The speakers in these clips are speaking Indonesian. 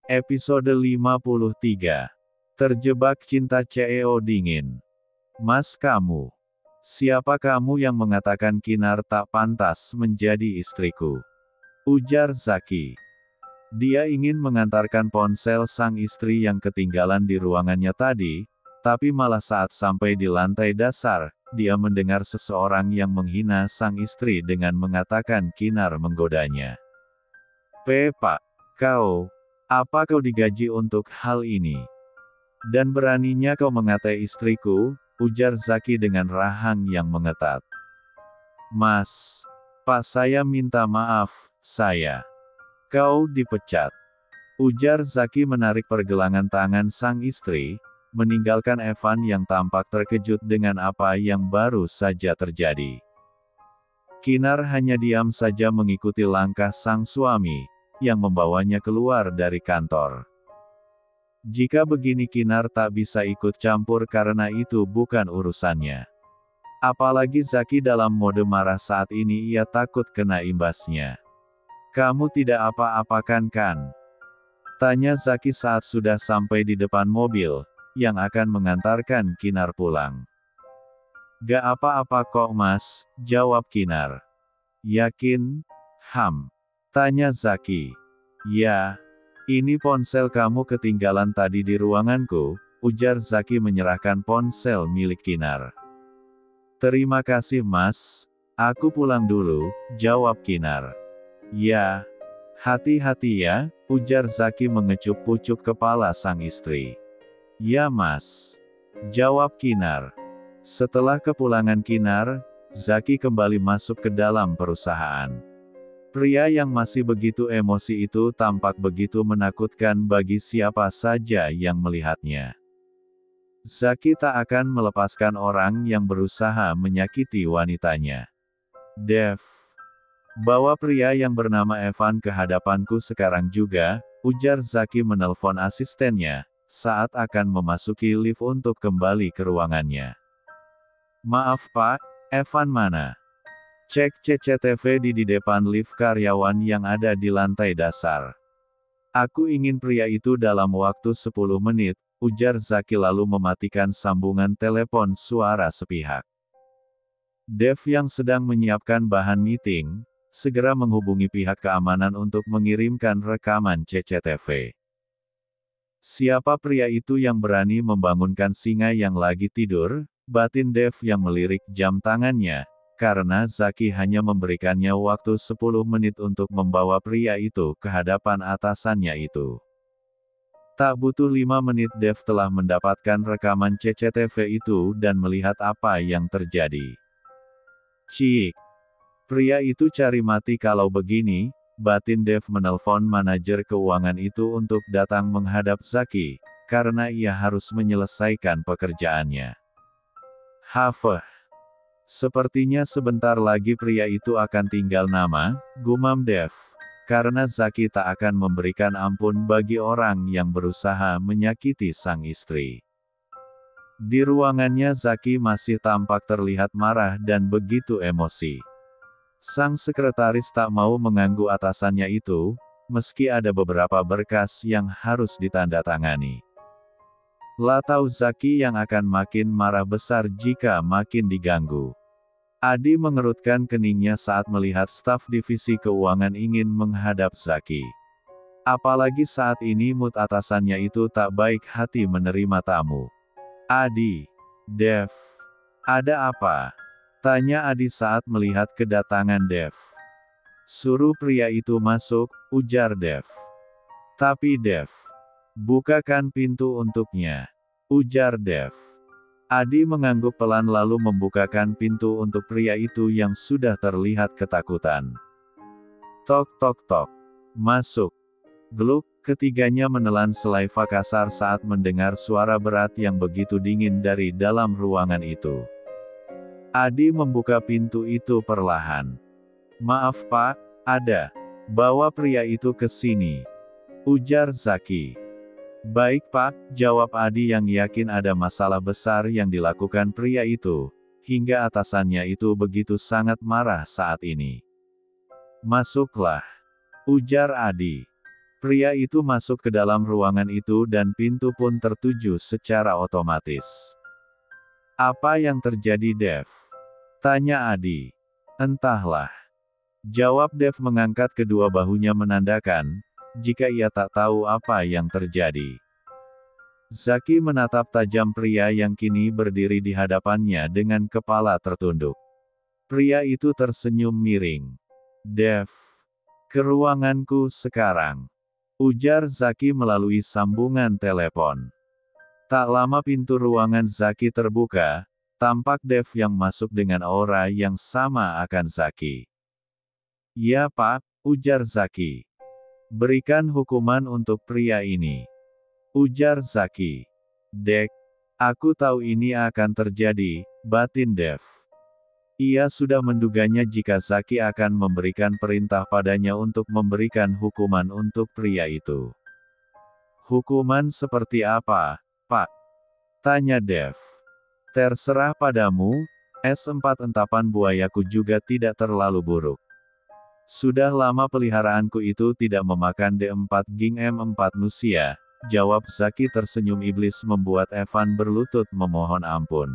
Episode 53. Terjebak cinta CEO dingin. Mas kamu. Siapa kamu yang mengatakan Kinar tak pantas menjadi istriku? Ujar Zaki. Dia ingin mengantarkan ponsel sang istri yang ketinggalan di ruangannya tadi, tapi malah saat sampai di lantai dasar, dia mendengar seseorang yang menghina sang istri dengan mengatakan Kinar menggodanya. Pak, apa kau digaji untuk hal ini? Dan beraninya kau mengatai istriku, ujar Zaki dengan rahang yang mengetat. Mas, Pak, saya minta maaf, Kau dipecat. Ujar Zaki menarik pergelangan tangan sang istri, meninggalkan Evan yang tampak terkejut dengan apa yang baru saja terjadi. Kinar hanya diam saja mengikuti langkah sang suami, yang membawanya keluar dari kantor. Jika begini Kinar tak bisa ikut campur karena itu bukan urusannya. Apalagi Zaki dalam mode marah saat ini, ia takut kena imbasnya. Kamu tidak apa-apakan kan? Tanya Zaki saat sudah sampai di depan mobil, yang akan mengantarkan Kinar pulang. Gak apa-apa kok mas, jawab Kinar. Yakin? Tanya Zaki. Ya. Ini ponsel kamu ketinggalan tadi di ruanganku, ujar Zaki menyerahkan ponsel milik Kinar. Terima kasih mas, aku pulang dulu, jawab Kinar. Ya. Hati-hati ya, ujar Zaki mengecup pucuk kepala sang istri. Ya mas, jawab Kinar. Setelah kepulangan Kinar, Zaki kembali masuk ke dalam perusahaan. Pria yang masih begitu emosi itu tampak begitu menakutkan bagi siapa saja yang melihatnya. Zaki tak akan melepaskan orang yang berusaha menyakiti wanitanya. Dev. Bawa pria yang bernama Evan ke hadapanku sekarang juga, ujar Zaki menelpon asistennya, saat akan memasuki lift untuk kembali ke ruangannya. Maaf Pak, Evan mana? Cek CCTV di depan lift karyawan yang ada di lantai dasar. Aku ingin pria itu dalam waktu 10 menit, ujar Zaki lalu mematikan sambungan telepon suara sepihak. Dev yang sedang menyiapkan bahan meeting, segera menghubungi pihak keamanan untuk mengirimkan rekaman CCTV. Siapa pria itu yang berani membangunkan singa yang lagi tidur? Batin Dev yang melirik jam tangannya. Karena Zaki hanya memberikannya waktu 10 menit untuk membawa pria itu ke hadapan atasannya itu. Tak butuh 5 menit Dev telah mendapatkan rekaman CCTV itu dan melihat apa yang terjadi. Cik. Pria itu cari mati kalau begini, batin Dev menelpon manajer keuangan itu untuk datang menghadap Zaki, karena ia harus menyelesaikan pekerjaannya. Sepertinya sebentar lagi pria itu akan tinggal nama, gumam Dev. Karena Zaki tak akan memberikan ampun bagi orang yang berusaha menyakiti sang istri. Di ruangannya Zaki masih tampak terlihat marah dan begitu emosi. Sang sekretaris tak mau mengganggu atasannya itu, meski ada beberapa berkas yang harus ditandatangani. Lah tahu Zaki yang akan makin marah besar jika makin diganggu. Adi mengerutkan keningnya saat melihat staf divisi keuangan ingin menghadap Zaki. Apalagi saat ini mood atasannya itu tak baik hati menerima tamu. Adi. Dev. Ada apa? Tanya Adi saat melihat kedatangan Dev. Suruh pria itu masuk, ujar Dev. Tapi Dev. Bukakan pintu untuknya, ujar Dev. Adi mengangguk pelan lalu membukakan pintu untuk pria itu yang sudah terlihat ketakutan. Tok tok tok. Masuk. Gluk, ketiganya menelan selaiva kasar saat mendengar suara berat yang begitu dingin dari dalam ruangan itu. Adi membuka pintu itu perlahan. Maaf Pak, ada. Bawa pria itu ke sini, ujar Zaki. Baik Pak, jawab Adi yang yakin ada masalah besar yang dilakukan pria itu, hingga atasannya itu begitu sangat marah saat ini. Masuklah, ujar Adi. Pria itu masuk ke dalam ruangan itu dan pintu pun tertuju secara otomatis. Apa yang terjadi, Dev? Tanya Adi. Entahlah. Jawab Dev mengangkat kedua bahunya menandakan, jika ia tak tahu apa yang terjadi. Zaki menatap tajam pria yang kini berdiri di hadapannya dengan kepala tertunduk. Pria itu tersenyum miring. Dev. Ke ruanganku sekarang. Ujar Zaki melalui sambungan telepon. Tak lama pintu ruangan Zaki terbuka, tampak Dev yang masuk dengan aura yang sama akan Zaki. Ya Pak, ujar Zaki. Berikan hukuman untuk pria ini. Ujar Zaki. Dek, aku tahu ini akan terjadi, batin Dev. Ia sudah menduganya jika Zaki akan memberikan perintah padanya untuk memberikan hukuman untuk pria itu. Hukuman seperti apa, Pak? Tanya Dev. Terserah padamu, S4 entapan buayaku juga tidak terlalu buruk. Sudah lama peliharaanku itu tidak memakan D4 Ging M4 Nusia, jawab Zaki tersenyum iblis membuat Evan berlutut memohon ampun.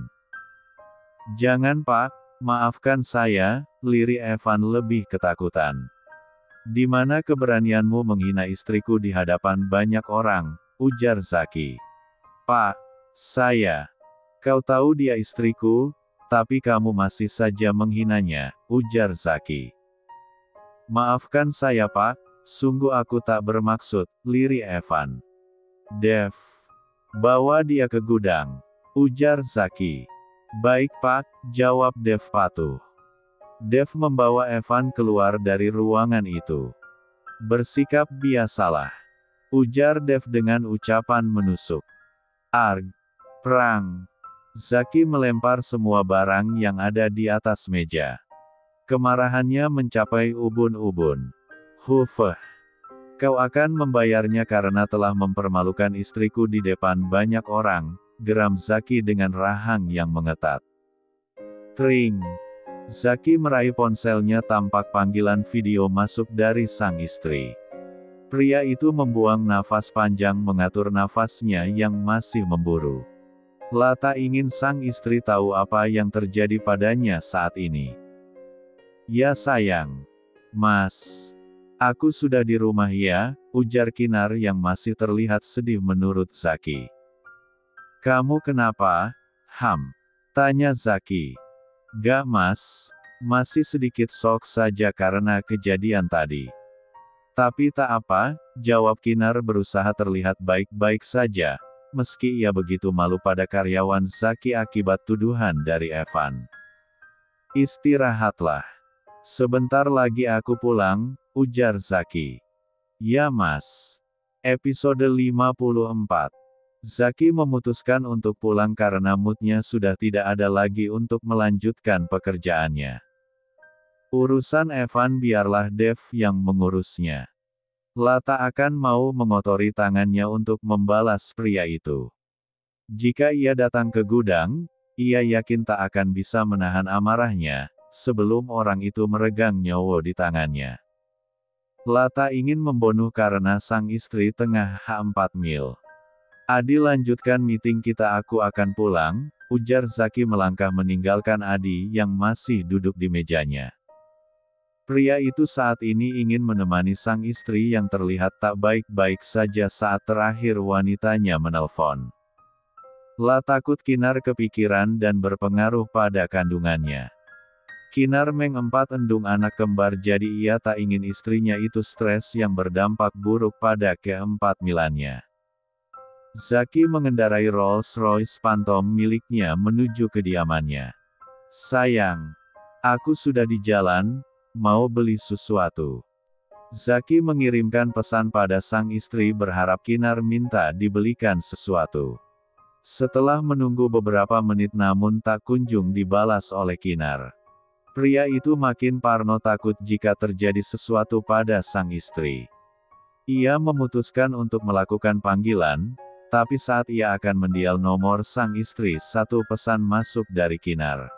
Jangan Pak, maafkan saya, lirik Evan lebih ketakutan. Di mana keberanianmu menghina istriku di hadapan banyak orang, ujar Zaki. Pak, kau tahu dia istriku, tapi kamu masih saja menghinanya, ujar Zaki. Maafkan saya Pak, sungguh aku tak bermaksud, lirik Evan. Dev. Bawa dia ke gudang, ujar Zaki. Baik Pak, jawab Dev patuh. Dev membawa Evan keluar dari ruangan itu. Bersikap biasalah, ujar Dev dengan ucapan menusuk. Arg. Perang. Zaki melempar semua barang yang ada di atas meja. Kemarahannya mencapai ubun-ubun. Hufeh. Kau akan membayarnya karena telah mempermalukan istriku di depan banyak orang, geram Zaki dengan rahang yang mengetat. Tring. Zaki meraih ponselnya tampak panggilan video masuk dari sang istri. Pria itu membuang nafas panjang mengatur nafasnya yang masih memburu. Lata ingin sang istri tahu apa yang terjadi padanya saat ini. Ya sayang. Mas. Aku sudah di rumah ya, ujar Kinar yang masih terlihat sedih menurut Zaki. Kamu kenapa? Tanya Zaki. Gak mas, masih sedikit shock saja karena kejadian tadi. Tapi tak apa, jawab Kinar berusaha terlihat baik-baik saja, meski ia begitu malu pada karyawan Zaki akibat tuduhan dari Evan. Istirahatlah. Sebentar lagi aku pulang, ujar Zaki. Ya mas. Episode 54. Zaki memutuskan untuk pulang karena moodnya sudah tidak ada lagi untuk melanjutkan pekerjaannya. Urusan Evan biarlah Dev yang mengurusnya. Lata akan mau mengotori tangannya untuk membalas pria itu. Jika ia datang ke gudang, ia yakin tak akan bisa menahan amarahnya, sebelum orang itu meregang nyawa di tangannya. Lata ingin membunuh karena sang istri tengah H4 mil. Adi lanjutkan meeting kita aku akan pulang, ujar Zaki melangkah meninggalkan Adi yang masih duduk di mejanya. Pria itu saat ini ingin menemani sang istri yang terlihat tak baik-baik saja saat terakhir wanitanya menelpon. La takut Kinar kepikiran dan berpengaruh pada kandungannya. Kinar meng-4 endung anak kembar jadi ia tak ingin istrinya itu stres yang berdampak buruk pada ke-4 milannya. Zaki mengendarai Rolls-Royce Phantom miliknya menuju kediamannya. Sayang, aku sudah di jalan, mau beli sesuatu. Zaki mengirimkan pesan pada sang istri berharap Kinar minta dibelikan sesuatu. Setelah menunggu beberapa menit namun tak kunjung dibalas oleh Kinar. Pria itu makin parno takut jika terjadi sesuatu pada sang istri. Ia memutuskan untuk melakukan panggilan, tapi saat ia akan mendial nomor sang istri satu pesan masuk dari Kinar.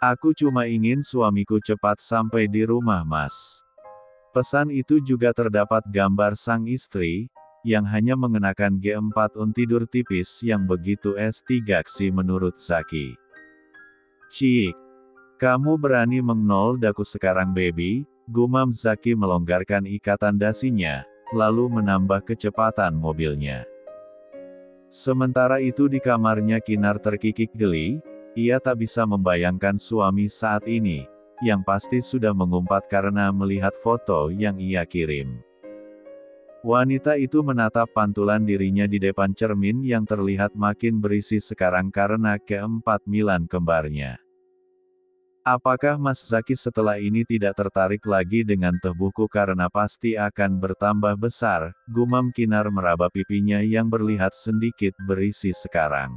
Aku cuma ingin suamiku cepat sampai di rumah mas. Pesan itu juga terdapat gambar sang istri, yang hanya mengenakan G4 un tidur tipis yang begitu S3ksi menurut Zaki. "Cik, kamu berani mengnol daku sekarang baby," gumam Zaki melonggarkan ikatan dasinya, lalu menambah kecepatan mobilnya. Sementara itu di kamarnya Kinar terkikik geli, ia tak bisa membayangkan suami saat ini, yang pasti sudah mengumpat karena melihat foto yang ia kirim. Wanita itu menatap pantulan dirinya di depan cermin yang terlihat makin berisi sekarang karena keempat Milan kembarnya. Apakah Mas Zaki setelah ini tidak tertarik lagi dengan tubuhku karena pasti akan bertambah besar, gumam Kinar meraba pipinya yang berlihat sedikit berisi sekarang.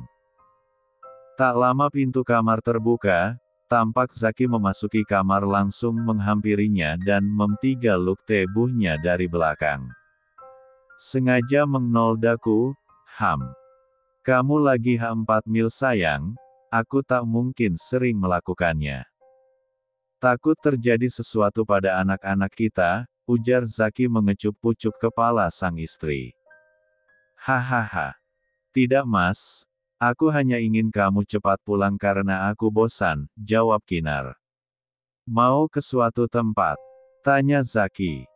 Tak lama pintu kamar terbuka, tampak Zaki memasuki kamar langsung menghampirinya dan memtigaluk tubuhnya dari belakang. "Sengaja mengnol daku, Ham. Kamu lagi H4 mil sayang, aku tak mungkin sering melakukannya. Takut terjadi sesuatu pada anak-anak kita," ujar Zaki mengecup pucuk kepala sang istri. "Hahaha. Tidak mas, aku hanya ingin kamu cepat pulang karena aku bosan," jawab Kinar. "Mau ke suatu tempat?" tanya Zaki.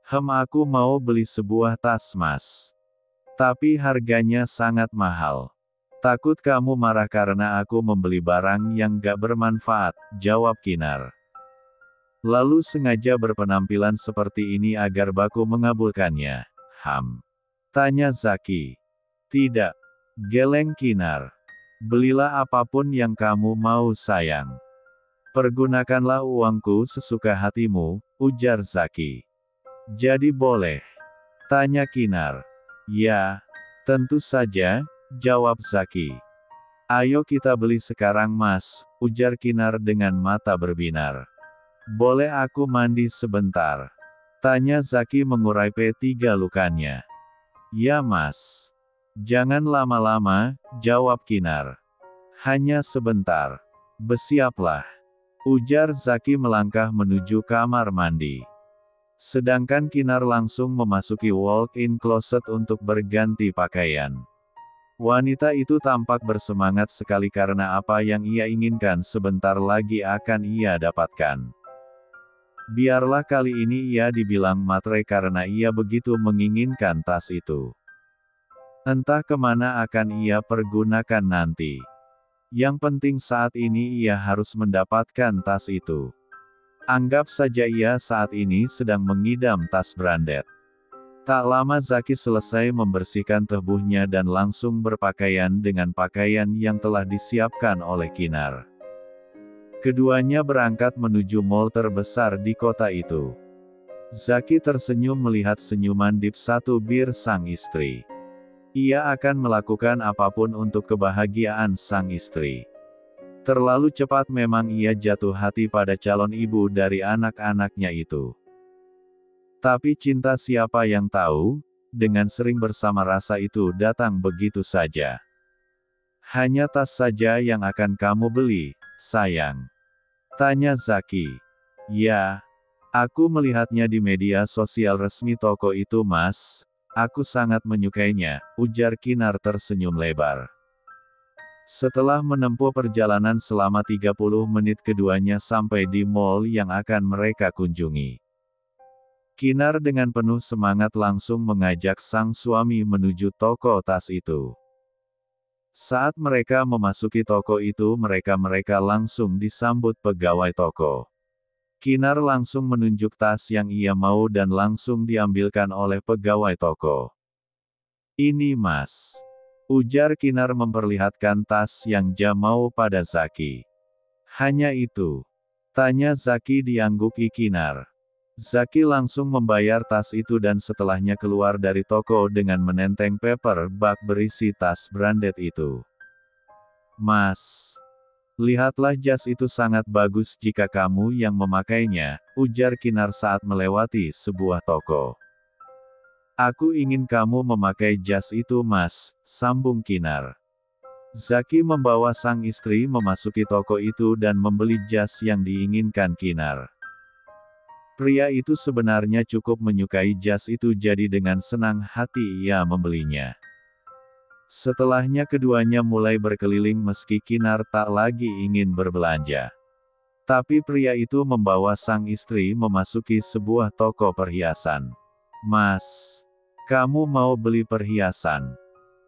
Aku mau beli sebuah tas mas. Tapi harganya sangat mahal. Takut kamu marah karena aku membeli barang yang gak bermanfaat," jawab Kinar. "Lalu sengaja berpenampilan seperti ini agar baku mengabulkannya, Ham?" tanya Zaki. "Tidak," geleng Kinar. "Belilah apapun yang kamu mau sayang. Pergunakanlah uangku sesuka hatimu," ujar Zaki. "Jadi boleh?" tanya Kinar. "Ya, tentu saja," jawab Zaki. "Ayo kita beli sekarang mas," ujar Kinar dengan mata berbinar. "Boleh aku mandi sebentar?" tanya Zaki mengurai P3 lukanya. "Ya mas. Jangan lama-lama," jawab Kinar. "Hanya sebentar. Bersiaplah," ujar Zaki melangkah menuju kamar mandi. Sedangkan Kinar langsung memasuki walk-in closet untuk berganti pakaian. Wanita itu tampak bersemangat sekali karena apa yang ia inginkan sebentar lagi akan ia dapatkan. Biarlah kali ini ia dibilang matre karena ia begitu menginginkan tas itu. Entah kemana akan ia pergunakan nanti. Yang penting saat ini ia harus mendapatkan tas itu. Anggap saja ia saat ini sedang mengidam tas branded. Tak lama Zaki selesai membersihkan tubuhnya dan langsung berpakaian dengan pakaian yang telah disiapkan oleh Kinar. Keduanya berangkat menuju mall terbesar di kota itu. Zaki tersenyum melihat senyuman dip satu bir sang istri. Ia akan melakukan apapun untuk kebahagiaan sang istri. Terlalu cepat memang ia jatuh hati pada calon ibu dari anak-anaknya itu. Tapi cinta siapa yang tahu, dengan sering bersama rasa itu datang begitu saja. "Hanya tas saja yang akan kamu beli, sayang?" tanya Zaki. "Ya, aku melihatnya di media sosial resmi toko itu mas, aku sangat menyukainya," ujar Kinar tersenyum lebar. Setelah menempuh perjalanan selama 30 menit keduanya sampai di mall yang akan mereka kunjungi. Kinar dengan penuh semangat langsung mengajak sang suami menuju toko tas itu. Saat mereka memasuki toko itu mereka langsung disambut pegawai toko. Kinar langsung menunjuk tas yang ia mau dan langsung diambilkan oleh pegawai toko. "Ini mas," ujar Kinar memperlihatkan tas yang dia mau pada Zaki. "Hanya itu?" tanya Zaki diangguki Kinar. Zaki langsung membayar tas itu dan setelahnya keluar dari toko dengan menenteng paper bag berisi tas branded itu. "Mas, lihatlah jas itu sangat bagus jika kamu yang memakainya," ujar Kinar saat melewati sebuah toko. "Aku ingin kamu memakai jas itu mas," sambung Kinar. Zaki membawa sang istri memasuki toko itu dan membeli jas yang diinginkan Kinar. Pria itu sebenarnya cukup menyukai jas itu, jadi dengan senang hati ia membelinya. Setelahnya keduanya mulai berkeliling meski Kinar tak lagi ingin berbelanja. Tapi pria itu membawa sang istri memasuki sebuah toko perhiasan. "Mas, kamu mau beli perhiasan?"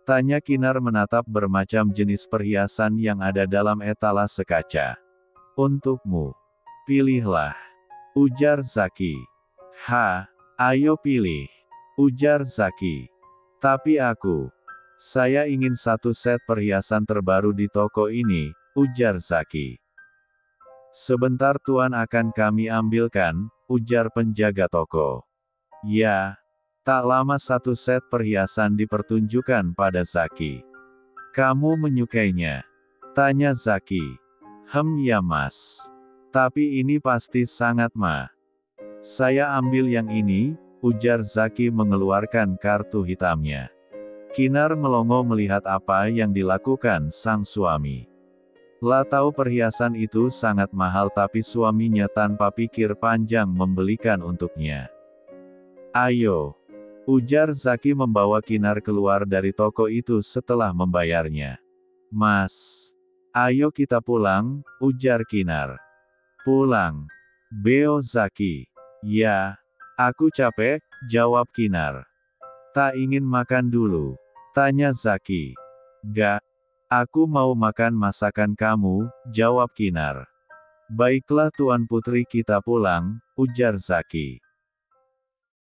tanya Kinar menatap bermacam jenis perhiasan yang ada dalam etalase kaca. "Untukmu. Pilihlah," ujar Zaki. Ayo pilih," ujar Zaki. "Tapi saya ingin satu set perhiasan terbaru di toko ini," ujar Zaki. "Sebentar tuan, akan kami ambilkan," ujar penjaga toko. Ya, tak lama satu set perhiasan dipertunjukkan pada Zaki. "Kamu menyukainya?" tanya Zaki. Ya mas. Tapi ini pasti sangat mahal." "Saya ambil yang ini," ujar Zaki mengeluarkan kartu hitamnya. Kinar melongo melihat apa yang dilakukan sang suami. Lah tahu perhiasan itu sangat mahal, tapi suaminya tanpa pikir panjang membelikan untuknya. "Ayo," ujar Zaki membawa Kinar keluar dari toko itu setelah membayarnya. "Mas, ayo kita pulang," ujar Kinar. "Pulang?" beo Zaki. "Ya, aku capek," jawab Kinar. "Tak ingin makan dulu?" tanya Zaki. "Gak, aku mau makan masakan kamu," jawab Kinar. "Baiklah tuan putri, kita pulang," ujar Zaki.